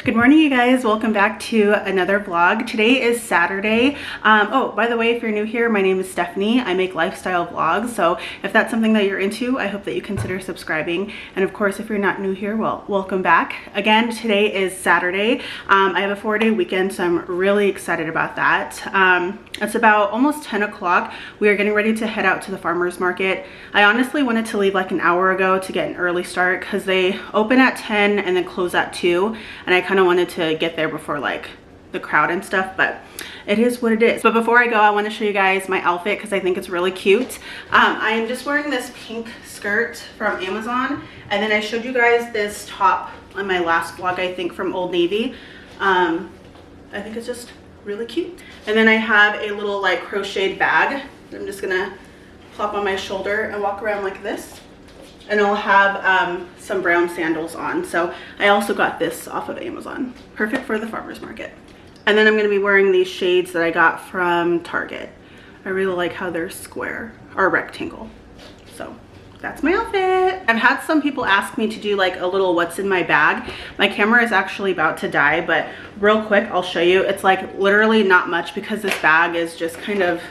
Good morning, you guys. Welcome back to another vlog. Today is Saturday. Oh, by the way, if you're new here, my name is Stephanie. I make lifestyle vlogs, so if that's something that you're into, I hope that you consider subscribing. And of course, if you're not new here, well, welcome back. Again, today is Saturday. I have a 4-day weekend, so I'm really excited about that. It's about almost 10 o'clock. We are getting ready to head out to the farmer's market. I honestly wanted to leave like an hour ago to get an early start because they open at 10 and then close at 2, and I kind of wanted to get there before like the crowd and stuff, but it is what it is. But before I go, I want to show you guys my outfit because I think it's really cute. I am just wearing this pink skirt from Amazon, and then I showed you guys this top on my last vlog, I think, from Old Navy. I think it's just really cute. And then I have a little like crocheted bag that I'm just gonna plop on my shoulder and walk around like this. And I'll have some brown sandals on. So I also got this off of Amazon. Perfect for the farmer's market. And then I'm gonna be wearing these shades that I got from Target. I really like how they're square or rectangle. So that's my outfit. I've had some people ask me to do like a little what's in my bag. My camera is actually about to die, but real quick, I'll show you. It's like literally not much because this bag is just kind of,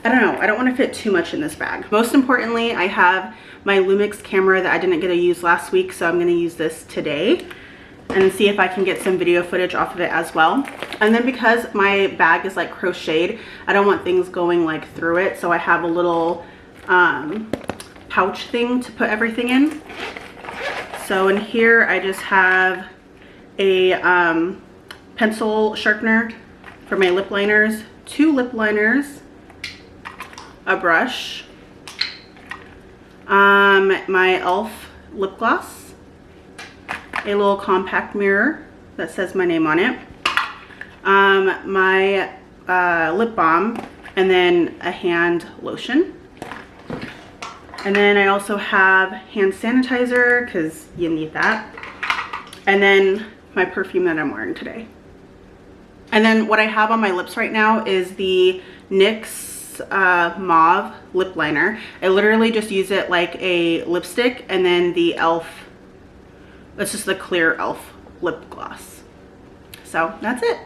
I don't know, I don't want to fit too much in this bag. Most importantly, I have my Lumix camera that I didn't get to use last week, so I'm going to use this today and see if I can get some video footage off of it as well. And then because my bag is like crocheted, I don't want things going like through it, so I have a little pouch thing to put everything in. So in here I just have a pencil sharpener for my lip liners, 2 lip liners, a brush, my e.l.f. lip gloss, a little compact mirror that says my name on it, my lip balm, and then a hand lotion. And then I also have hand sanitizer because you need that. And then my perfume that I'm wearing today. And then what I have on my lips right now is the NYX mauve lip liner. I literally just use it like a lipstick, and then the e.l.f. It's just the clear e.l.f. lip gloss. So that's it.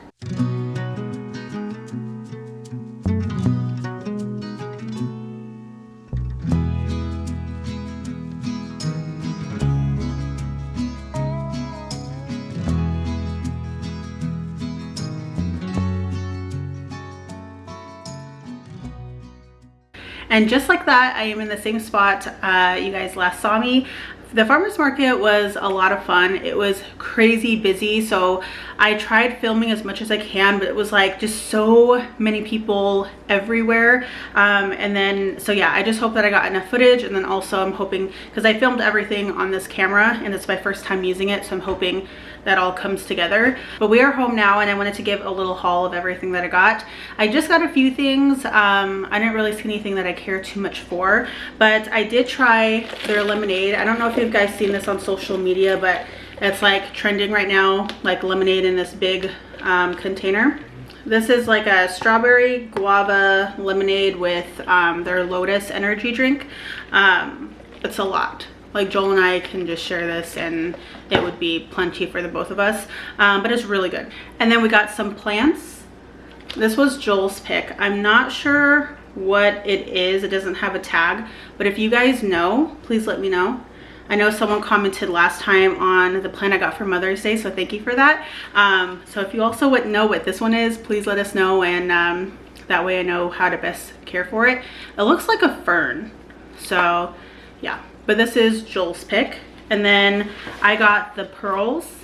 And just like that, I am in the same spot you guys last saw me. The farmer's market was a lot of fun. It was crazy busy, so I tried filming as much as I can, but it was like just so many people everywhere. And then, so yeah, I just hope that I got enough footage. And then also I'm hoping, because I filmed everything on this camera and it's my first time using it, so I'm hoping that all comes together. But we are home now, and I wanted to give a little haul of everything that I got. I just got a few things. I didn't really see anything that I care too much for, but I did try their lemonade. I don't know if you guys seen this on social media, but it's like trending right now, like lemonade in this big container. This is like a strawberry guava lemonade with their Lotus energy drink. It's a lot. Like Joel and I can just share this and it would be plenty for the both of us, but it's really good. And then we got some plants. This was Joel's pick. I'm not sure what it is. It doesn't have a tag, but if you guys know, please let me know. I know someone commented last time on the plant I got for Mother's Day, so thank you for that. So if you also would know what this one is, please let us know, and that way I know how to best care for it. It looks like a fern, so yeah. But this is Joel's pick. And then I got the pearls.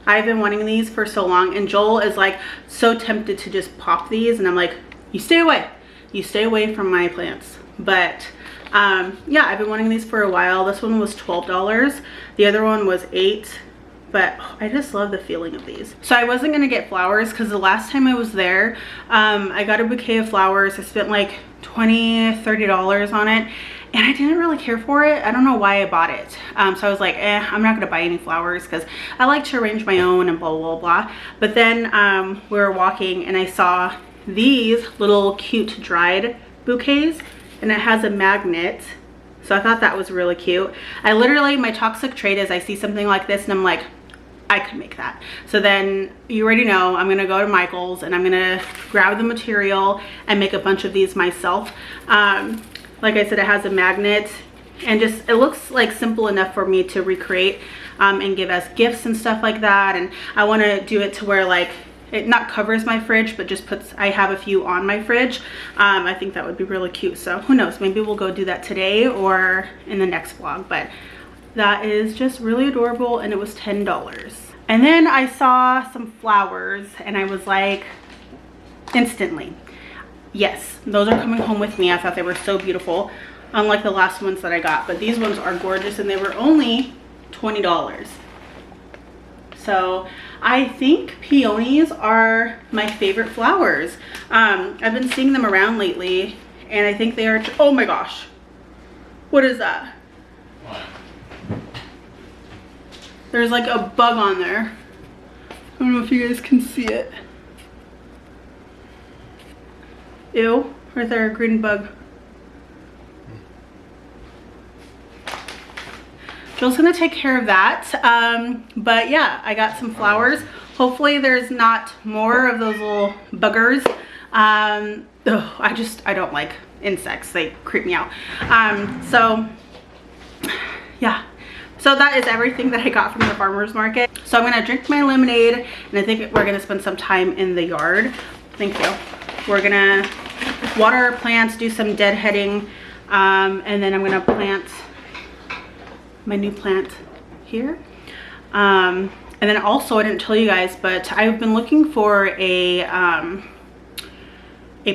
I've been wanting these for so long, and Joel is like so tempted to just pop these, and I'm like, you stay away from my plants. But yeah, I've been wanting these for a while. This one was $12. The other one was $8. But I just love the feeling of these. So I wasn't gonna get flowers because the last time I was there, I got a bouquet of flowers. I spent like $20, $30 on it, and I didn't really care for it. I don't know why I bought it. So I was like, I'm not gonna buy any flowers because I like to arrange my own and blah, blah, blah. But then we were walking and I saw these little cute dried bouquets, and it has a magnet. So I thought that was really cute. I literally, my toxic trait is I see something like this and I'm like, I could make that. So then you already know I'm gonna go to Michael's and I'm gonna grab the material and make a bunch of these myself. Like I said, it has a magnet and just, it looks like simple enough for me to recreate and give as gifts and stuff like that. And I want to do it to where like it not covers my fridge, but just puts, I have a few on my fridge. I think that would be really cute. So who knows, maybe we'll go do that today or in the next vlog. But that is just really adorable and it was $10. And then I saw some flowers and I was like, instantly, yes, those are coming home with me. I thought they were so beautiful, unlike the last ones that I got, but these ones are gorgeous and they were only $20. So I think peonies are my favorite flowers. I've been seeing them around lately and I think they are, oh my gosh, what is that? What? There's like a bug on there. I don't know if you guys can see it. Ew, right there, a green bug. Jill's gonna take care of that. But yeah, I got some flowers. Hopefully there's not more of those little buggers. I don't like insects, they creep me out. So yeah, so that is everything that I got from the farmer's market. So I'm gonna drink my lemonade and I think we're gonna spend some time in the yard. Thank you. We're gonna water our plants, do some deadheading, and then I'm gonna plant my new plant here. And then also, I didn't tell you guys, but I've been looking for a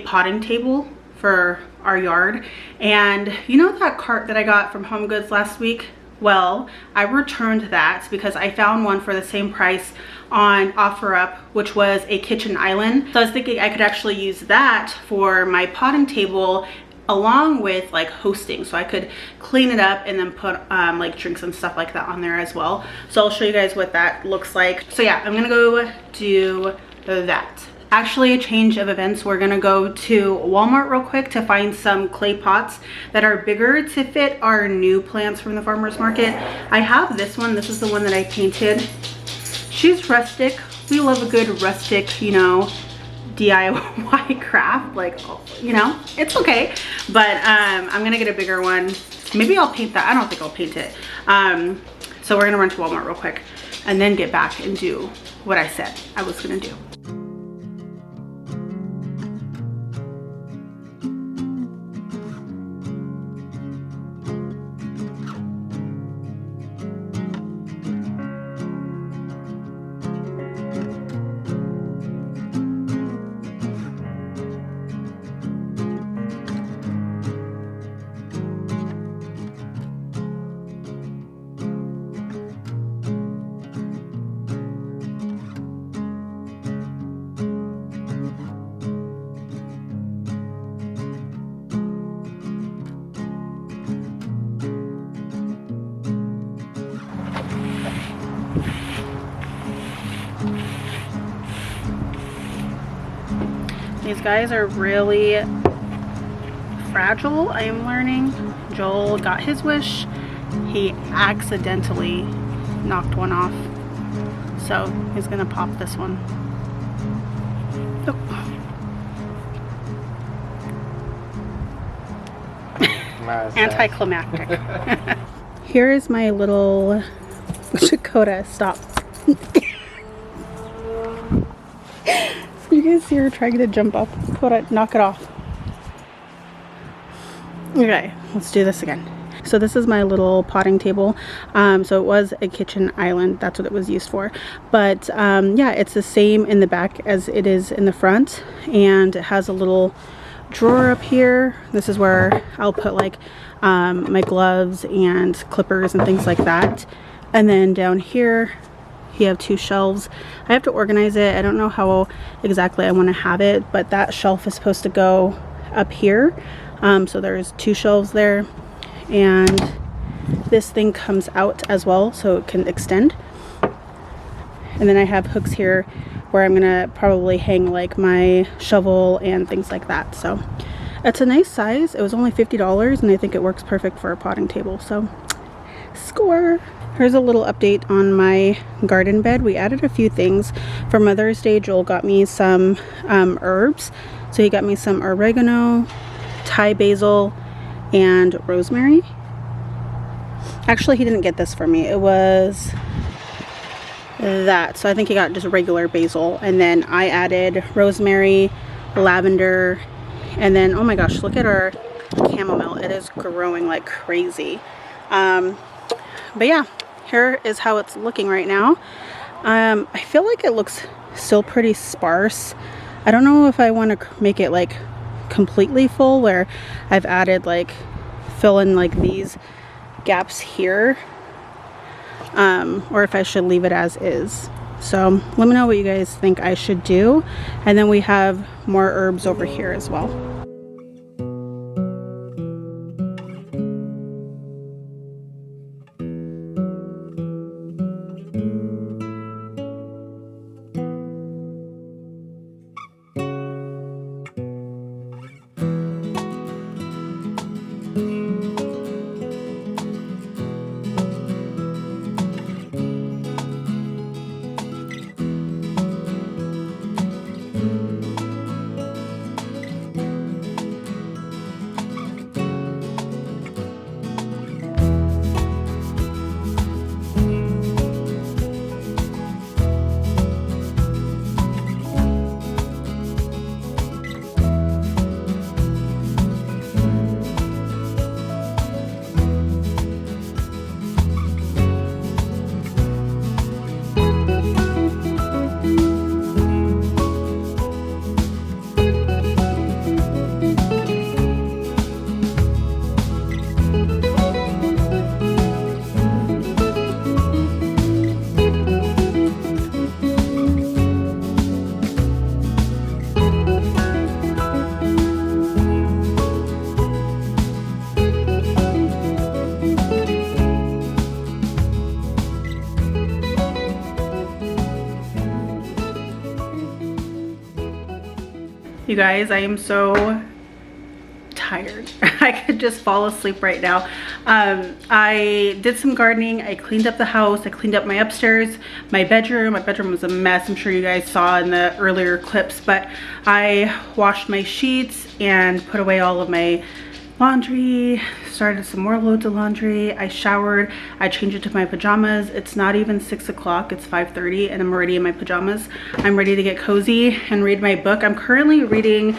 potting table for our yard. And you know that cart that I got from Home Goods last week? Well, I returned that because I found one for the same price on OfferUp, which was a kitchen island. So I was thinking I could actually use that for my potting table along with like hosting, so I could clean it up and then put like drinks and stuff like that on there as well. So I'll show you guys what that looks like. So yeah, I'm gonna go do that. Actually, a change of events. We're gonna go to Walmart real quick to find some clay pots that are bigger to fit our new plants from the farmer's market. I have this one. This is the one that I painted. She's rustic. We love a good rustic, you know, DIY craft, like, you know, it's okay. But I'm gonna get a bigger one. Maybe I'll paint that. I don't think I'll paint it. So we're gonna run to Walmart real quick and then get back and do what I said I was gonna do. These guys are really fragile, I am learning. Joel got his wish. He accidentally knocked one off. So he's gonna pop this one. Oh. Anticlimactic. Here is my little Dakota. Stop. You guys see her trying to jump up? Dakota, knock it off. Okay, let's do this again. So this is my little potting table. So it was a kitchen island. That's what it was used for. But yeah, it's the same in the back as it is in the front. And it has a little drawer up here. This is where I'll put like my gloves and clippers and things like that. And then down here, you have two shelves. I have to organize it. I don't know how exactly I want to have it, but that shelf is supposed to go up here. So there's two shelves there. And this thing comes out as well, so it can extend. And then I have hooks here where I'm gonna probably hang like my shovel and things like that. So it's a nice size. It was only $50 and I think it works perfect for a potting table. So score. Here's a little update on my garden bed. We added a few things. For Mother's Day, Joel got me some herbs. So he got me some oregano, Thai basil, and rosemary. Actually, he didn't get this for me. It was that. So I think he got just regular basil. And then I added rosemary, lavender, and then, oh my gosh, look at our chamomile. It is growing like crazy. But yeah, here is how it's looking right now. I feel like it looks still pretty sparse. I don't know if I want to make it like completely full where I've added like fill in like these gaps here, or if I should leave it as is. So let me know what you guys think I should do. And then we have more herbs over here as well. You guys, I am so tired. I could just fall asleep right now. I did some gardening. I cleaned up the house. I cleaned up my upstairs, my bedroom. My bedroom was a mess. I'm sure you guys saw in the earlier clips, but I washed my sheets and put away all of my laundry, started some more loads of laundry. I showered, I changed into my pajamas. It's not even 6 o'clock, it's 5:30 and I'm already in my pajamas. I'm ready to get cozy and read my book. I'm currently reading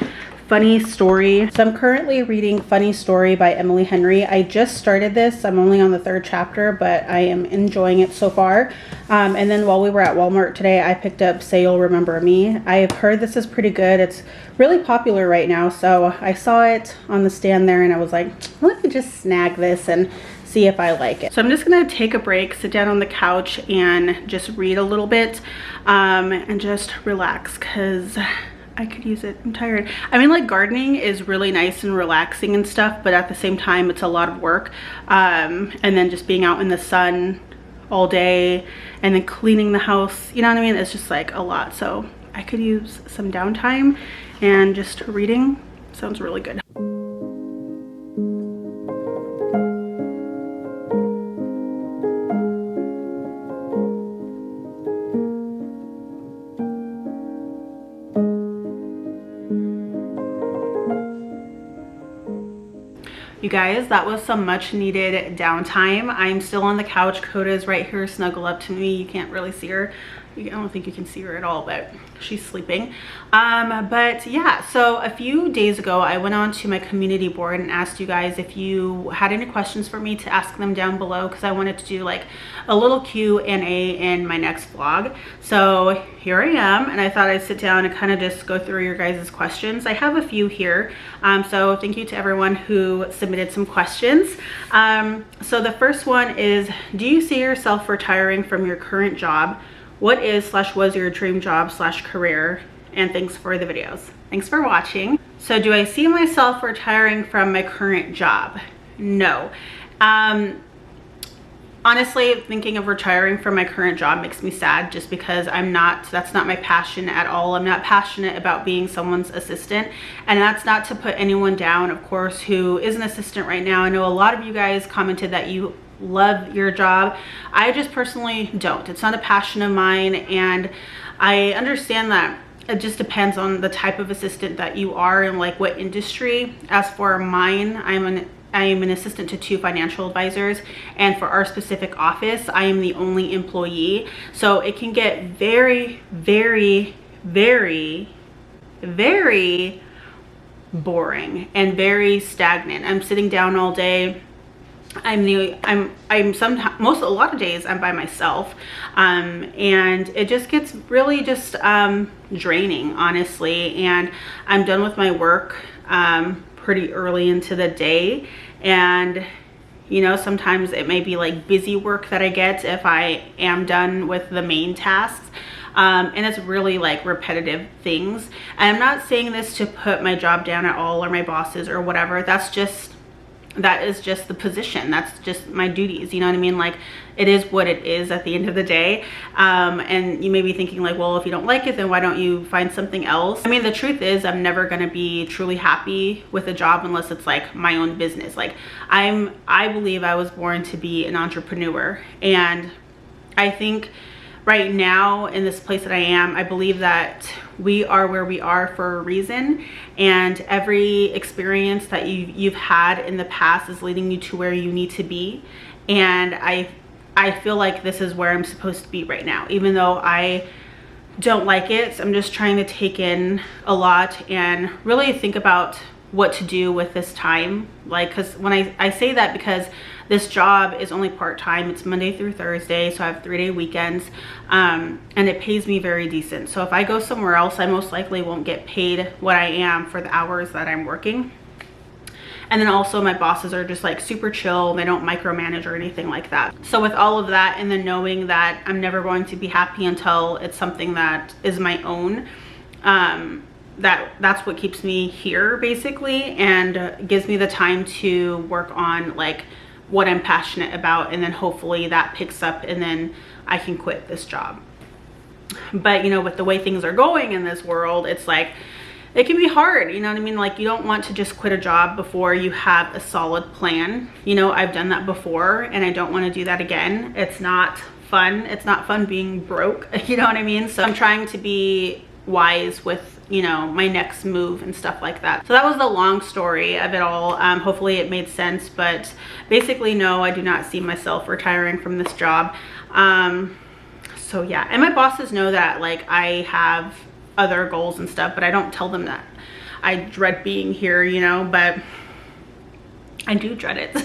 Funny Story. So I'm currently reading Funny Story by Emily Henry. I just started this. I'm only on the 3rd chapter, but I am enjoying it so far. And then while we were at Walmart today, I picked up Say You'll Remember Me. I've heard this is pretty good. It's really popular right now. So I saw it on the stand there and I was like, let me just snag this and see if I like it. So I'm just gonna take a break, sit down on the couch and just read a little bit and just relax because I could use it. I'm tired. I mean, like, gardening is really nice and relaxing and stuff, but at the same time it's a lot of work. And then just being out in the sun all day and then cleaning the house, you know what I mean? It's just like a lot. So I could use some downtime, and just reading sounds really good. You guys, that was some much needed downtime. I'm still on the couch. Coda's right here, snuggle up to me. You can't really see her. I don't think you can see her at all, but she's sleeping. But yeah, so a few days ago, I went on to my community board and asked you guys if you had any questions for me to ask them down below, because I wanted to do like a little Q&A in my next vlog. So here I am, and I thought I'd sit down and kind of just go through your guys' questions. I have a few here, so thank you to everyone who submitted some questions. So the first one is, do you see yourself retiring from your current job? What is / was your dream job / career? And thanks for the videos. Thanks for watching. So do I see myself retiring from my current job? No. Honestly, thinking of retiring from my current job makes me sad, just because that's not my passion at all. I'm not passionate about being someone's assistant, and that's not to put anyone down, of course, who is an assistant right now. I know a lot of you guys commented that you love your job. I just personally don't. It's not a passion of mine, and I understand that it just depends on the type of assistant that you are and like what industry. As for mine, I am an assistant to 2 financial advisors, and for our specific office, I am the only employee. So it can get very, very, very, very boring and very stagnant. I'm sitting down all day. A lot of days I'm by myself, and it just gets really just draining, honestly. And I'm done with my work pretty early into the day, and you know, sometimes it may be like busy work that I get if I am done with the main tasks. And it's really like repetitive things. And I'm not saying this to put my job down at all, or my bosses or whatever. That is just the position. That's just my duties. You know what I mean? Like, it is what it is at the end of the day. And you may be thinking like, well, if you don't like it, then why don't you find something else? I mean, the truth is, I'm never going to be truly happy with a job unless it's like my own business. Like, I believe I was born to be an entrepreneur. And I think right now in this place that I am, I believe that we are where we are for a reason, and every experience that you've had in the past is leading you to where you need to be. And I feel like this is where I'm supposed to be right now, even though I don't like it. I'm just trying to take in a lot and really think about what to do with this time. Like, because when I say that, because this job is only part-time. It's Monday through Thursday, so I have 3-day weekends, and it pays me very decent. So if I go somewhere else, I most likely won't get paid what I am for the hours that I'm working. And then also my bosses are just like super chill. They don't micromanage or anything like that. So with all of that, and then knowing that I'm never going to be happy until it's something that is my own, that's what keeps me here basically, and gives me the time to work on like what I'm passionate about, and then hopefully that picks up and then I can quit this job. But you know, with the way things are going in this world, it's like, it can be hard, you know what I mean? Like, you don't want to just quit a job before you have a solid plan. You know, I've done that before, and I don't want to do that again. It's not fun. It's not fun being broke, you know what I mean? So I'm trying to be wise with, you know, my next move and stuff like that. So that was the long story of it all. Hopefully it made sense, but basically, no, I do not see myself retiring from this job. So yeah, and my bosses know that like I have other goals and stuff, but I don't tell them that. I dread being here, you know, but I do dread it.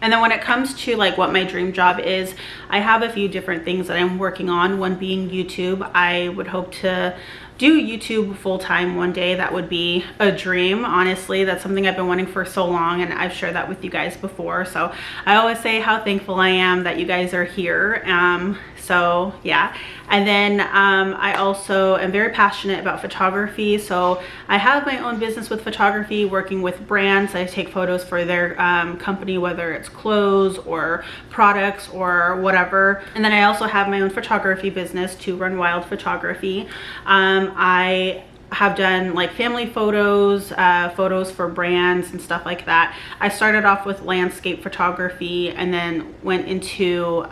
And then when it comes to like what my dream job is, I have a few different things that I'm working on. One being YouTube. I would hope to do YouTube full-time one day. That would be a dream, honestly. That's something I've been wanting for so long, and I've shared that with you guys before. So I always say how thankful I am that you guys are here. So yeah. And then I also am very passionate about photography. So I have my own business with photography, working with brands. I take photos for their company, whether it's clothes or products or whatever. And then I also have my own photography business, To Run Wild Photography. I have done like family photos, photos for brands and stuff like that. I started off with landscape photography and then went into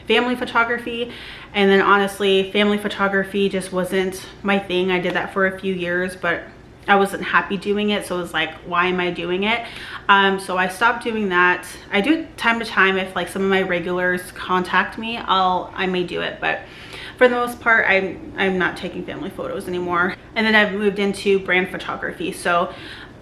family photography. And then honestly, family photography just wasn't my thing. I did that for a few years, but I wasn't happy doing it. So it was like, why am I doing it? So I stopped doing that. I do it time to time. If like some of my regulars contact me, I may do it, but for the most part, I'm not taking family photos anymore. And then I've moved into brand photography. So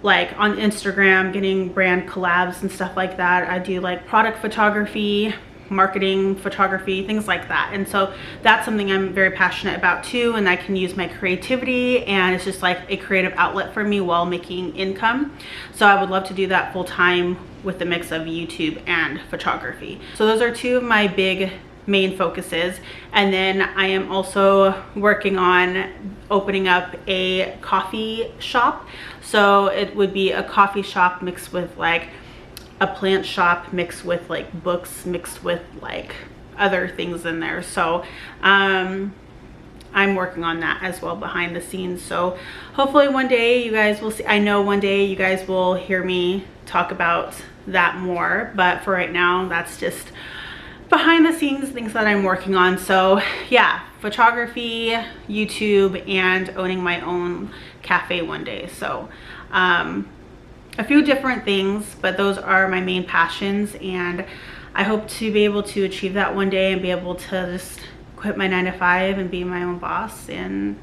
like on Instagram, getting brand collabs and stuff like that. I do like product photography, marketing photography, things like that. And so that's something I'm very passionate about too, and I can use my creativity, and it's just like a creative outlet for me while making income. So I would love to do that full time with the mix of YouTube and photography. So those are two of my big main focuses. And then I am also working on opening up a coffee shop. So it would be a coffee shop mixed with like a plant shop, mixed with like books, mixed with like other things in there. So I'm working on that as well behind the scenes. So hopefully one day you guys will see, I know one day you guys will hear me talk about that more, but for right now, that's just behind the scenes things that I'm working on. So yeah, photography, YouTube, and owning my own cafe one day. So a few different things, but those are my main passions, and I hope to be able to achieve that one day and be able to just quit my 9-to-5 and be my own boss. And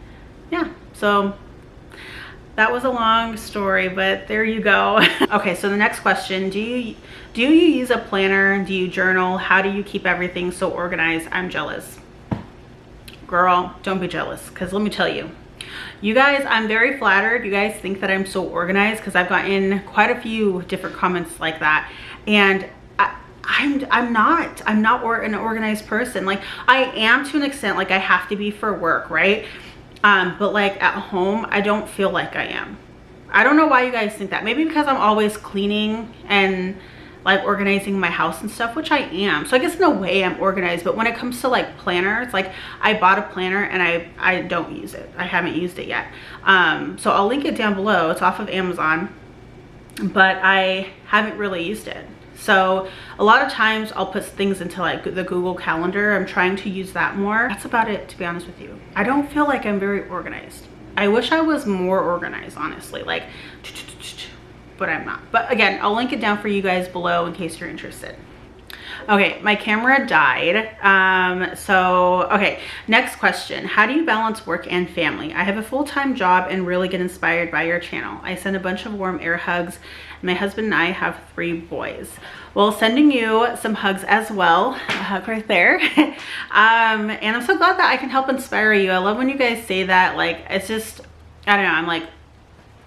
yeah, so that was a long story, but there you go. Okay, so the next question, do you use a planner? Do you journal? How do you keep everything so organized? I'm jealous. Girl, don't be jealous, because let me tell you, you guys, I'm very flattered. You guys think that I'm so organized, because I've gotten quite a few different comments like that, and I'm not an organized person. Like, I am to an extent, like I have to be for work, right? But like at home, I don't feel like I am. I don't know why you guys think that. Maybe because I'm always cleaning and like organizing my house and stuff, which I am. So I guess in a way I'm organized, but when it comes to like planners, like I bought a planner and I don't use it. I haven't used it yet. So I'll link it down below. It's off of Amazon, but I haven't really used it. So a lot of times I'll put things into like the Google Calendar. I'm trying to use that more. That's about it, to be honest with you. I don't feel like I'm very organized. I wish I was more organized, honestly, like, but I'm not. But again, I'll link it down for you guys below in case you're interested. Okay, my camera died. Okay, next question. How do you balance work and family? I have a full-time job and really get inspired by your channel. I send a bunch of warm air hugs. My husband and I have 3 boys. Well, sending you some hugs as well. A hug right there. And I'm so glad that I can help inspire you. I love when you guys say that. Like, it's just, I don't know, I'm like,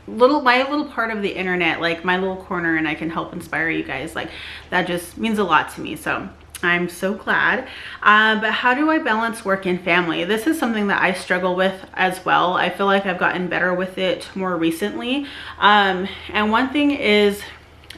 my little part of the internet, like my little corner, and I can help inspire you guys. Like, that just means a lot to me. So I'm so glad. But how do I balance work and family? This is something that I struggle with as well. I feel like I've gotten better with it more recently. And one thing is,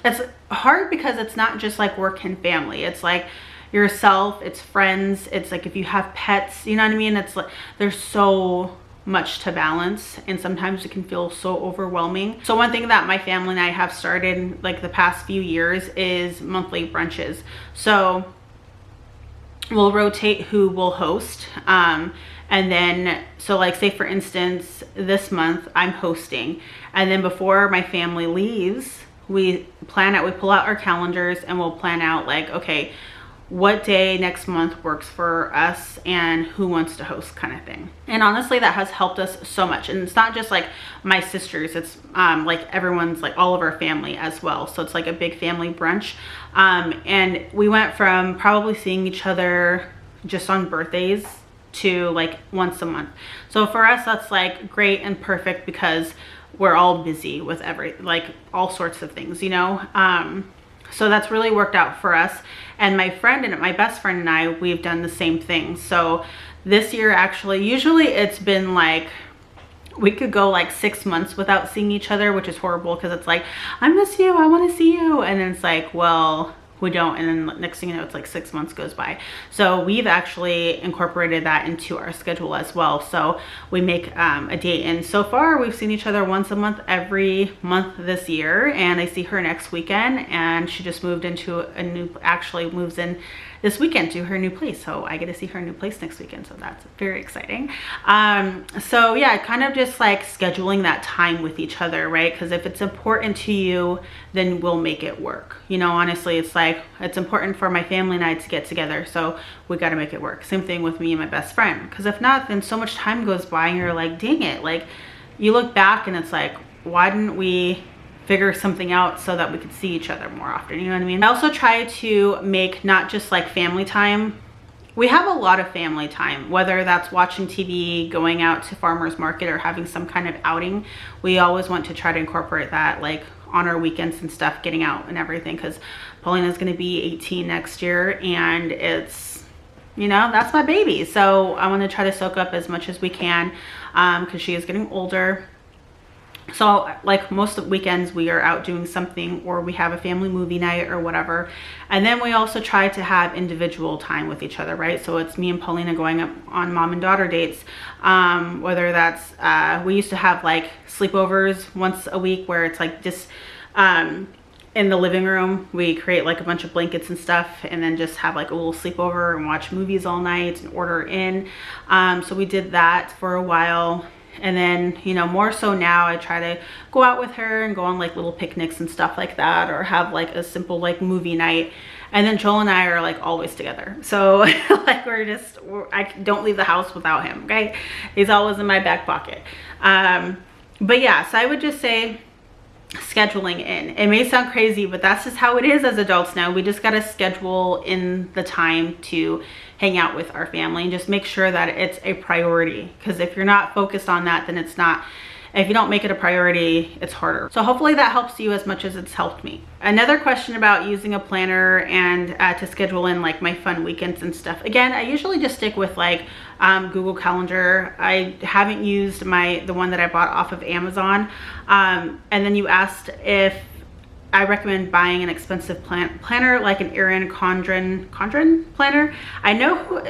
it's hard because it's not just like work and family. It's like yourself, it's friends, it's like if you have pets, you know what I mean? It's like there's so much to balance, and sometimes it can feel so overwhelming. So one thing that my family and I have started like the past few years is monthly brunches. So we'll rotate who will host, and then, so like say for instance, this month I'm hosting, and then before my family leaves, we pull out our calendars and we'll plan out like, okay, what day next month works for us and who wants to host, kind of thing. And honestly, that has helped us so much. And it's not just like my sisters, it's like everyone's, like all of our family as well. So it's like a big family brunch. And we went from probably seeing each other just on birthdays to like once a month. So for us, that's like great and perfect because we're all busy with like all sorts of things, you know? So that's really worked out for us. And my best friend and I, we've done the same thing. So this year, actually, usually it's been like, we could go like 6 months without seeing each other, which is horrible because it's like, I miss you, I want to see you. And then it's like, well, we don't. And then next thing you know, it's like 6 months goes by. So we've actually incorporated that into our schedule as well. So we make a date, and so far we've seen each other once a month every month this year. And I see her next weekend, and she just moved into moves in this weekend to her new place. So I get to see her new place next weekend. So that's very exciting. So yeah, kind of just like scheduling that time with each other, right? Because if it's important to you, then we'll make it work. You know, honestly, it's like, it's important for my family and I to get together. So we got to make it work. Same thing with me and my best friend. Because if not, then so much time goes by and you're like, dang it. Like, you look back and it's like, why didn't we figure something out so that we could see each other more often, you know what I mean? I also try to make not just like family time. We have a lot of family time, whether that's watching TV, going out to farmers market, or having some kind of outing. We always want to try to incorporate that like on our weekends and stuff, getting out and everything, because Paulina's going to be 18 next year, and it's, you know, that's my baby. So I want to try to soak up as much as we can, because she is getting older. So like most of weekends we are out doing something, or we have a family movie night or whatever. And then we also try to have individual time with each other, right? So it's me and Paulina going up on mom and daughter dates, whether that's we used to have like sleepovers once a week where it's like just in the living room. We create like a bunch of blankets and stuff, and then just have like a little sleepover and watch movies all night and order in. So we did that for a while. And then, you know, more so now I try to go out with her and go on like little picnics and stuff like that, or have like a simple like movie night. And then Joel and I are like always together. So like I don't leave the house without him, okay? He's always in my back pocket. But yeah, so I would just say scheduling in. It may sound crazy, but that's just how it is as adults now. We just got to schedule in the time to hang out with our family and just make sure that it's a priority, because if you're not focused on that, then it's not. If you don't make it a priority, it's harder. So hopefully that helps you as much as it's helped me. Another question about using a planner and to schedule in like my fun weekends and stuff. Again, I usually just stick with like Google Calendar. I haven't used the one that I bought off of Amazon. And then you asked if I recommend buying an expensive planner like an Erin Condren planner. I know who.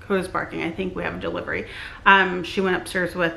Who's barking. I think we have a delivery. She went upstairs with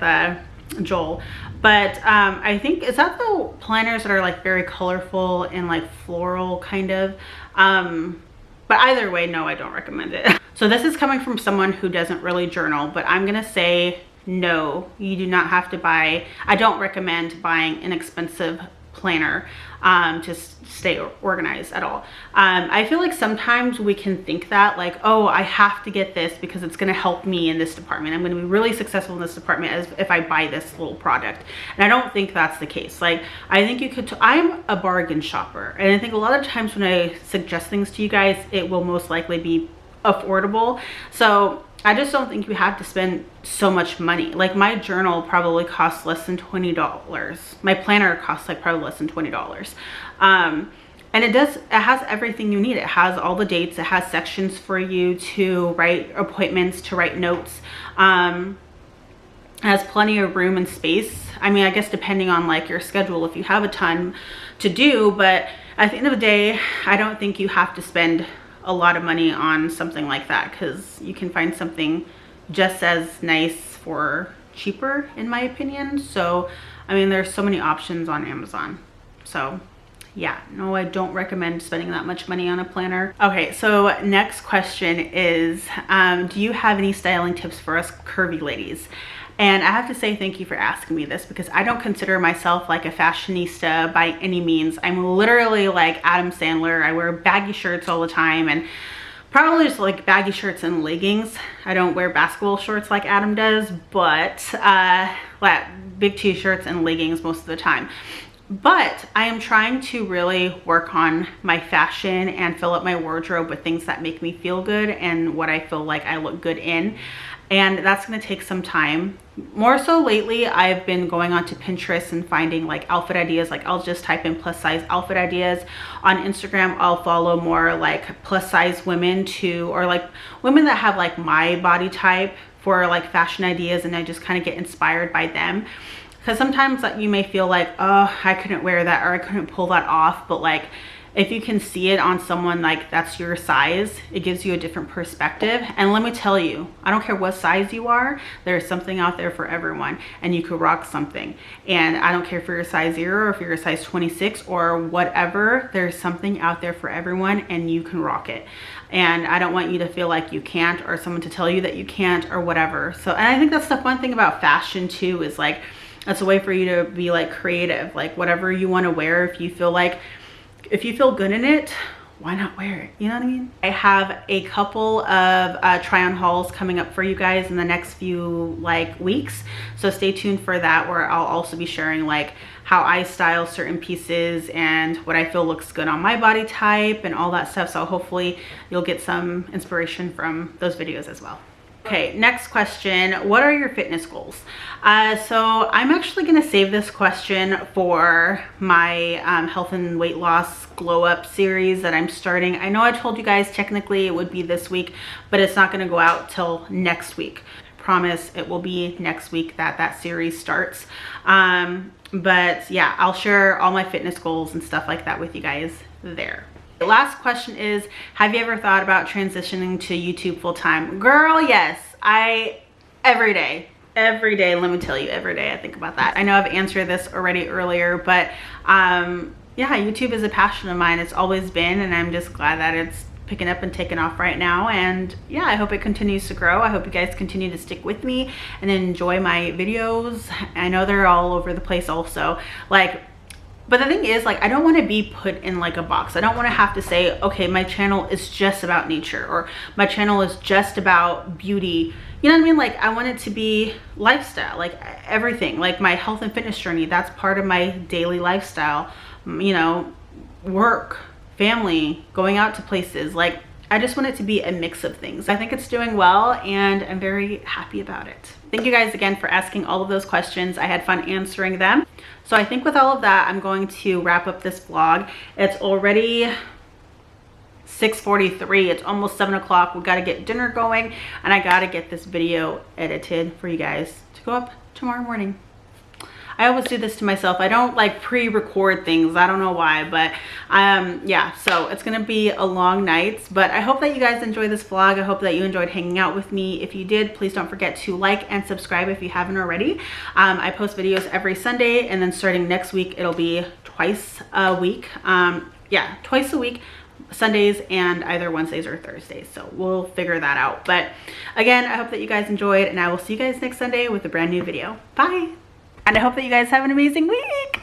Joel, but I think, is that the planners that are like very colorful and like floral kind of, but either way, no, I don't recommend it. So this is coming from someone who doesn't really journal, but I'm gonna say no, you do not have to buy. I don't recommend buying an expensive planner to stay organized at all. I feel like sometimes we can think that like, oh, I have to get this because it's going to help me in this department. I'm going to be really successful in this department as if I buy this little product. And I don't think that's the case. Like, I think you could, I'm a bargain shopper. And I think a lot of times when I suggest things to you guys, it will most likely be affordable. So I just don't think you have to spend so much money. Like my journal probably costs less than $20. My planner costs like probably less than $20. And it has everything you need. It has all the dates. It has sections for you to write appointments, to write notes. It has plenty of room and space. I mean, I guess depending on like your schedule, if you have a ton to do, but at the end of the day, I don't think you have to spend a lot of money on something like that, because you can find something just as nice for cheaper, in my opinion. So I mean, there's so many options on Amazon. So yeah, no, I don't recommend spending that much money on a planner. Okay, so next question is, do you have any styling tips for us curvy ladies? And I have to say thank you for asking me this, because I don't consider myself like a fashionista by any means. I'm literally like Adam Sandler. I wear baggy shirts all the time, and probably just like baggy shirts and leggings. I don't wear basketball shorts like Adam does, but like big t-shirts and leggings most of the time. But I am trying to really work on my fashion and fill up my wardrobe with things that make me feel good and what I feel like I look good in. And that's going to take some time. More so lately, I've been going onto Pinterest and finding like outfit ideas. Like I'll just type in plus size outfit ideas. On Instagram, I'll follow more like plus size women or like women that have like my body type for like fashion ideas, and I just kind of get inspired by them. Because sometimes like you may feel like, oh, I couldn't wear that, or I couldn't pull that off. But like, if you can see it on someone like that's your size, it gives you a different perspective. And let me tell you, I don't care what size you are, there's something out there for everyone, and you could rock something. And I don't care if you're a size 0 or if you're a size 26 or whatever, there's something out there for everyone, and you can rock it. And I don't want you to feel like you can't, or someone to tell you that you can't, or whatever. So, and I think that's the fun thing about fashion too, is like, that's a way for you to be like creative. Like whatever you want to wear, if you feel good in it, why not wear it? You know what I mean? I have a couple of try on hauls coming up for you guys in the next few like weeks. So stay tuned for that, where I'll also be sharing like how I style certain pieces and what I feel looks good on my body type and all that stuff. So hopefully you'll get some inspiration from those videos as well. Okay, next question. What are your fitness goals? So I'm actually going to save this question for my health and weight loss glow up series that I'm starting. I know I told you guys technically it would be this week, but it's not going to go out till next week. Promise it will be next week that series starts. But yeah, I'll share all my fitness goals and stuff like that with you guys there. The last question is, have you ever thought about transitioning to YouTube full-time? Girl, yes. Every day. every day, let me tell you, every day I think about that. I know I've answered this already earlier, but yeah, YouTube is a passion of mine. It's always been, and I'm just glad that it's picking up and taking off right now. And yeah, I hope it continues to grow. I hope you guys continue to stick with me and enjoy my videos. I know they're all over the place also, like, but the thing is, like, I don't want to be put in like a box. I don't want to have to say, okay, my channel is just about nature, or my channel is just about beauty. You know what I mean? Like, I want it to be lifestyle, like everything, like my health and fitness journey. That's part of my daily lifestyle, you know, work, family, going out to places. Like, I just want it to be a mix of things. I think it's doing well, and I'm very happy about it. Thank you guys again for asking all of those questions. I had fun answering them. So I think with all of that, I'm going to wrap up this vlog. It's already 6:43. It's almost 7 o'clock. We got to get dinner going, and I got to get this video edited for you guys to go up tomorrow morning. I always do this to myself. I don't like pre-record things. I don't know why, but yeah, so it's gonna be a long night, but I hope that you guys enjoy this vlog. I hope that you enjoyed hanging out with me. If you did, please don't forget to like and subscribe if you haven't already. I post videos every Sunday, and then starting next week, it'll be twice a week. Yeah, twice a week, Sundays and either Wednesdays or Thursdays. So we'll figure that out. But again, I hope that you guys enjoyed, and I will see you guys next Sunday with a brand new video. Bye. And I hope that you guys have an amazing week.